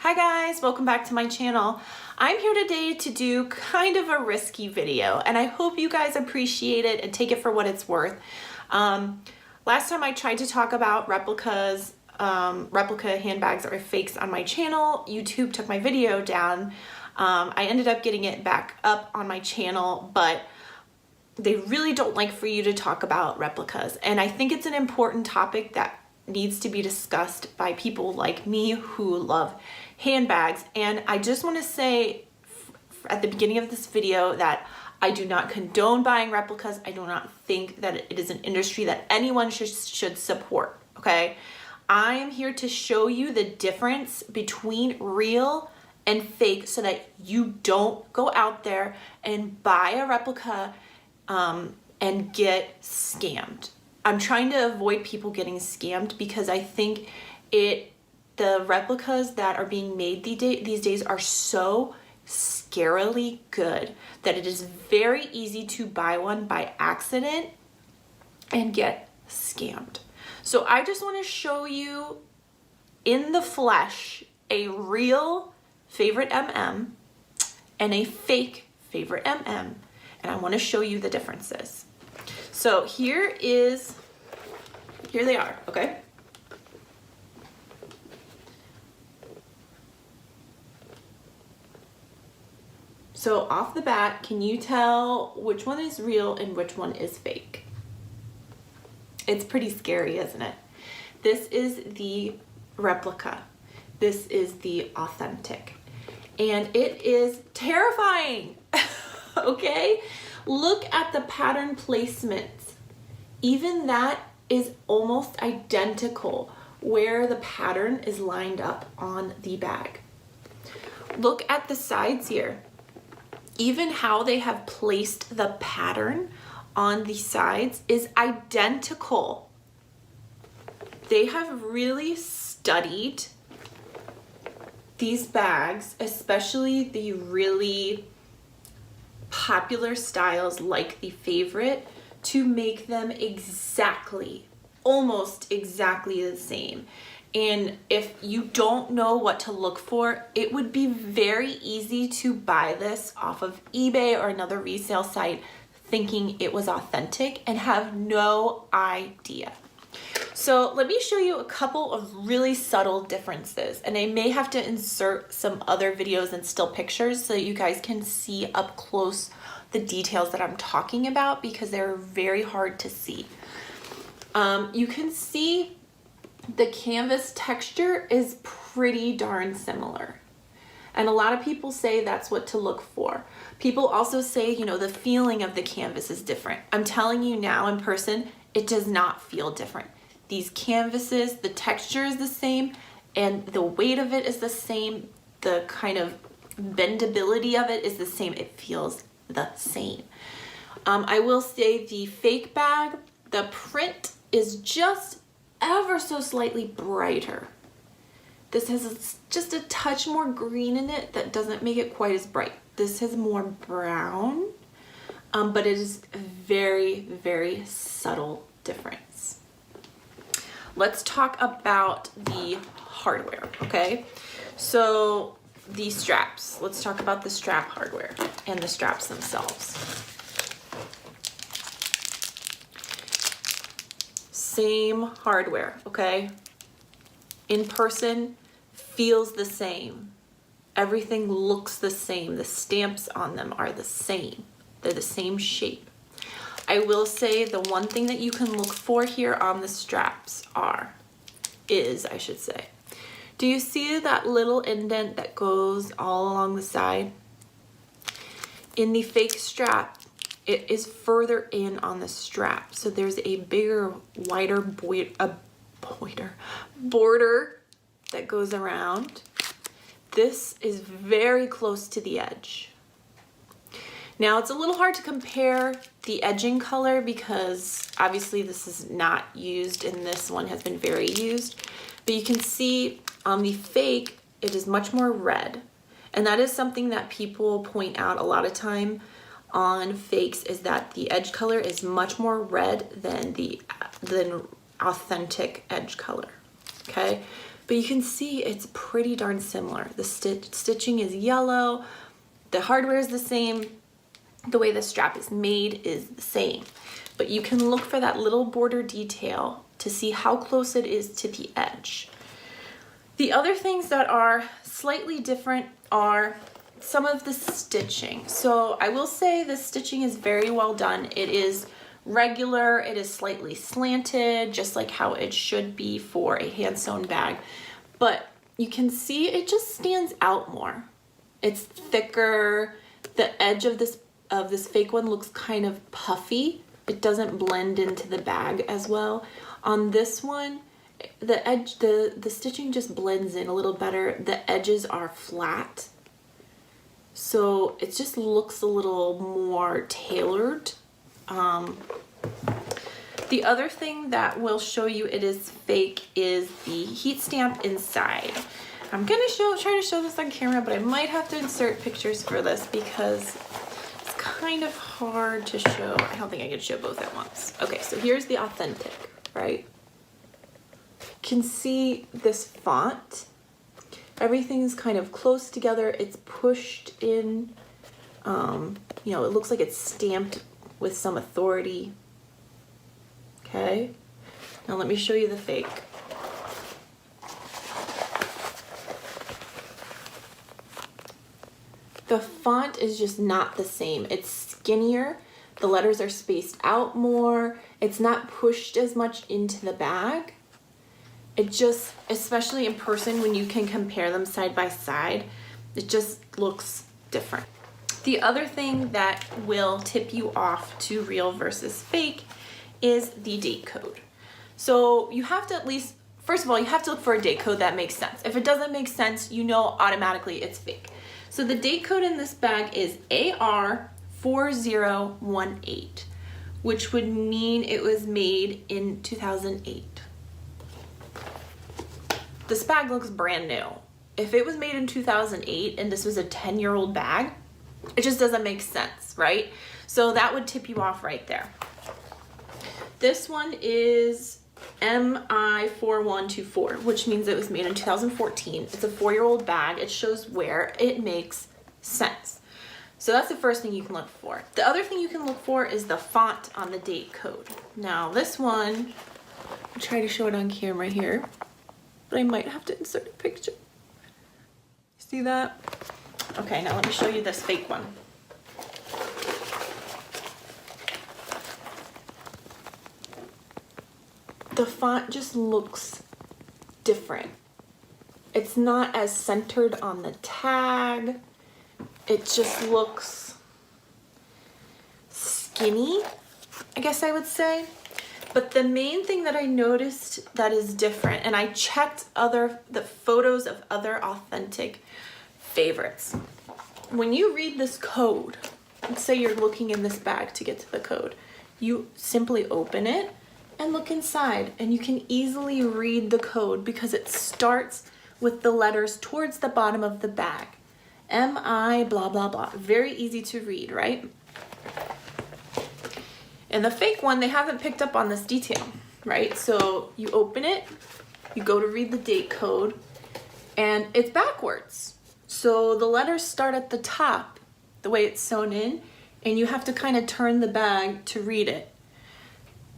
Hi guys, welcome back to my channel. I'm here today to do kind of a risky video and I hope you guys appreciate it and take it for what it's worth. Last time I tried to talk about replica handbags or fakes on my channel, YouTube took my video down. I ended up getting it back up on my channel, but they really don't like for you to talk about replicas. And I think it's an important topic that needs to be discussed by people like me who love handbags. And I just want to say at the beginning of this video that I do not condone buying replicas. I do not think that it is an industry that anyone should support, okay? I am here to show you the difference between real and fake so that you don't go out there and buy a replica and get scammed. I'm trying to avoid people getting scammed because I think the replicas that are being made these days are so scarily good that it is very easy to buy one by accident and get scammed. So I just want to show you in the flesh a real favorite MM and a fake favorite MM, and I want to show you the differences. So here they are, okay? So off the bat, can you tell which one is real and which one is fake? It's pretty scary, isn't it? This is the replica. This is the authentic. And it is terrifying, okay? Look at the pattern placement. Even that is almost identical where the pattern is lined up on the bag. Look at the sides here. Even how they have placed the pattern on the sides is identical. They have really studied these bags, especially the really popular styles like the favorite, to make them almost exactly the same. And if you don't know what to look for, it would be very easy to buy this off of eBay or another resale site thinking it was authentic and have no idea. So let me show you a couple of really subtle differences, and I may have to insert some other videos and still pictures so that you guys can see up close the details that I'm talking about because they're very hard to see. You can see the canvas texture is pretty darn similar. And a lot of people say that's what to look for. People also say, you know, the feeling of the canvas is different. I'm telling you now in person, it does not feel different. These canvases, the texture is the same and the weight of it is the same. The kind of bendability of it is the same. It feels the same. I will say the fake bag, the print is just ever so slightly brighter. This has just a touch more green in it that doesn't make it quite as bright. This has more brown, but it is a very, very subtle difference. Let's talk about the hardware, okay? So the straps, let's talk about the strap hardware and the straps themselves. Same hardware, okay? In person, feels the same. Everything looks the same. The stamps on them are the same. They're the same shape. I will say the one thing that you can look for here on the straps is, do you see that little indent that goes all along the side? In the fake strap, it is further in on the strap. So there's a bigger, wider border that goes around. This is very close to the edge. Now it's a little hard to compare the edging color because obviously this is not used and this one has been very used. But you can see on the fake, it is much more red. And that is something that people point out a lot of time on fakes, is that the edge color is much more red than authentic edge color, okay? but you can see it's pretty darn similar. The stitching is yellow, the hardware is the same, the way the strap is made is the same, but you can look for that little border detail to see how close it is to the edge. The other things that are slightly different are some of the stitching. So I will say the stitching is very well done. It is regular, it is slightly slanted, just like how it should be for a hand sewn bag, but you can see it just stands out more. It's thicker. The edge of this fake one looks kind of puffy. It doesn't blend into the bag as well. On this one, the edge, the stitching just blends in a little better. The edges are flat, so it just looks a little more tailored. The other thing that will show you it is fake is the heat stamp inside. I'm gonna try to show this on camera, but I might have to insert pictures for this because it's kind of hard to show. I don't think I can show both at once. Okay, so here's the authentic, right? You can see this font. Everything's kind of close together. It's pushed in, you know, it looks like it's stamped with some authority. Okay, now let me show you the fake. The font is just not the same. It's skinnier. The letters are spaced out more. It's not pushed as much into the bag. It just, especially in person when you can compare them side by side, it just looks different. The other thing that will tip you off to real versus fake is the date code. So you have to at least, first of all, you have to look for a date code that makes sense. If it doesn't make sense, you know automatically it's fake. So the date code in this bag is AR4018, which would mean it was made in 2008. This bag looks brand new. If it was made in 2008 and this was a 10-year-old bag, it just doesn't make sense, right? So that would tip you off right there. This one is MI4124, which means it was made in 2014. It's a 4-year-old bag. It shows wear. It makes sense. So that's the first thing you can look for. The other thing you can look for is the font on the date code. Now this one, I'll try to show it on camera here, but I might have to insert a picture. See that? Okay, now let me show you this fake one. The font just looks different. It's not as centered on the tag. It just looks skinny, I guess I would say. But the main thing that I noticed that is different, and I checked the photos of other authentic favorites. When you read this code, let's say you're looking in this bag to get to the code, you simply open it and look inside, and you can easily read the code because it starts with the letters towards the bottom of the bag. MI blah blah blah. Very easy to read, right? And the fake one, they haven't picked up on this detail, right? So you open it, you go to read the date code, and it's backwards. So the letters start at the top, the way it's sewn in, and you have to kind of turn the bag to read it.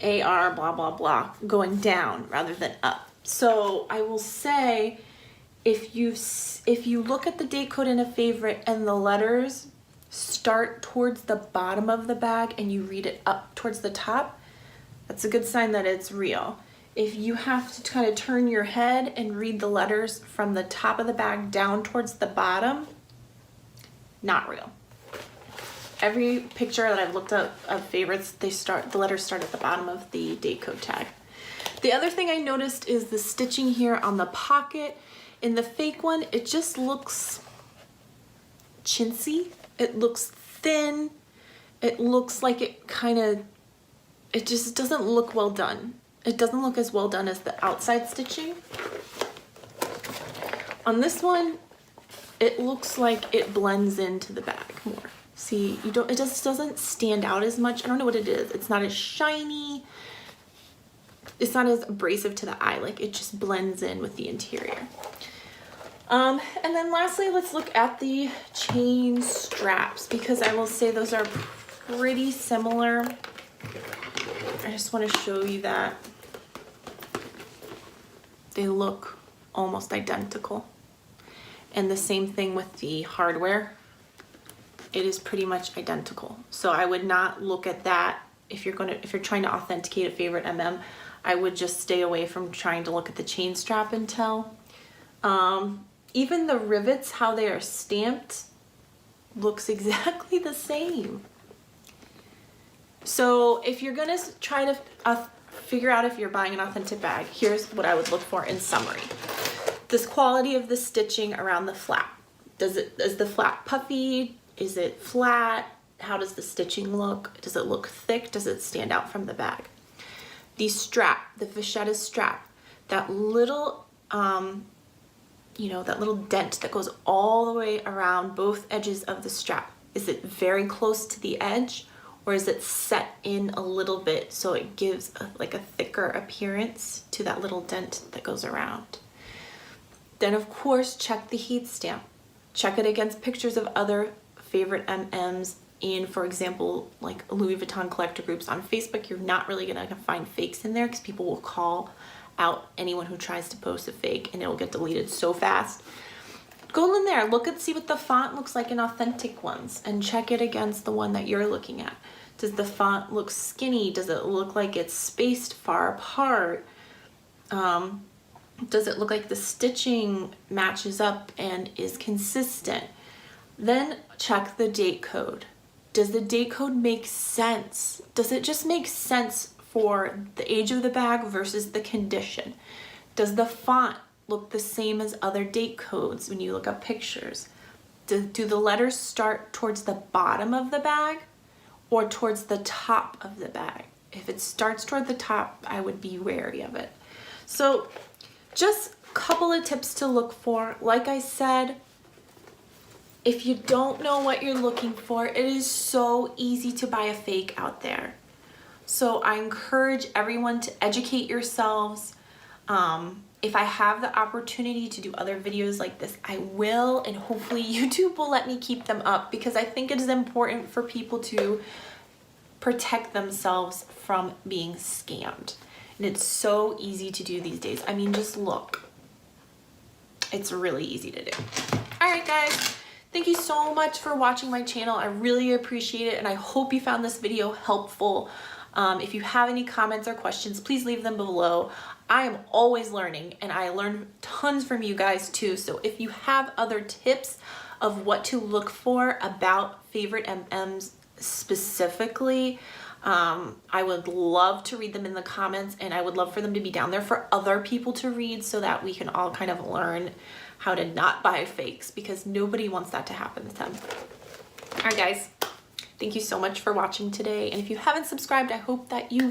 AR blah blah blah, going down rather than up. So I will say, if you look at the date code in a favorite and the letters start towards the bottom of the bag and you read it up towards the top, that's a good sign that it's real. If you have to kind of turn your head and read the letters from the top of the bag down towards the bottom, not real. Every picture that I've looked up of favorites, the letters start at the bottom of the date code tag. The other thing I noticed is the stitching here on the pocket. In the fake one, it just looks chintzy. It looks thin. It looks like it just doesn't look well done. It doesn't look as well done as the outside stitching. On this one, it looks like it blends into the bag more. See, it just doesn't stand out as much. I don't know what it is. It's not as shiny. it's not as abrasive to the eye, like it just blends in with the interior. And then lastly, let's look at the chain straps, because I will say those are pretty similar. I just want to show you that they look almost identical. And the same thing with the hardware. It is pretty much identical. So I would not look at that if you're trying to authenticate a favorite MM. I would just stay away from trying to look at the chain strap and tell. Even the rivets, how they are stamped, looks exactly the same. So if you're gonna try to figure out if you're buying an authentic bag, here's what I would look for in summary. This quality of the stitching around the flap. Is the flap puffy? Is it flat? How does the stitching look? Does it look thick? Does it stand out from the bag? The strap, the vachetta strap, that little, you know, that little dent that goes all the way around both edges of the strap. Is it very close to the edge, or is it set in a little bit so it gives like a thicker appearance to that little dent that goes around? Then of course, check the heat stamp. Check it against pictures of other favorite MMs in, for example, like Louis Vuitton collector groups on Facebook. You're not really gonna find fakes in there because people will call out anyone who tries to post a fake and it'll get deleted so fast. Go in there, look and see what the font looks like in authentic ones and check it against the one that you're looking at. Does the font look skinny? Does it look like it's spaced far apart? Does it look like the stitching matches up and is consistent? Then check the date code. Does the date code make sense? Does it just make sense for the age of the bag versus the condition? Does the font look the same as other date codes when you look up pictures? Do the letters start towards the bottom of the bag or towards the top of the bag? If it starts toward the top, I would be wary of it. So just a couple of tips to look for. Like I said, if you don't know what you're looking for, it is so easy to buy a fake out there. So I encourage everyone to educate yourselves. If I have the opportunity to do other videos like this, I will, and hopefully YouTube will let me keep them up, because I think it is important for people to protect themselves from being scammed. And it's so easy to do these days. I mean, just look. It's really easy to do. All right, guys. Thank you so much for watching my channel. I really appreciate it, and I hope you found this video helpful. If you have any comments or questions, please leave them below. I am always learning, and I learn tons from you guys too. So if you have other tips of what to look for about favorite MMs specifically, I would love to read them in the comments, and I would love for them to be down there for other people to read so that we can all kind of learn how to not buy fakes, because nobody wants that to happen to them. All right, guys. Thank you so much for watching today. And if you haven't subscribed, I hope that you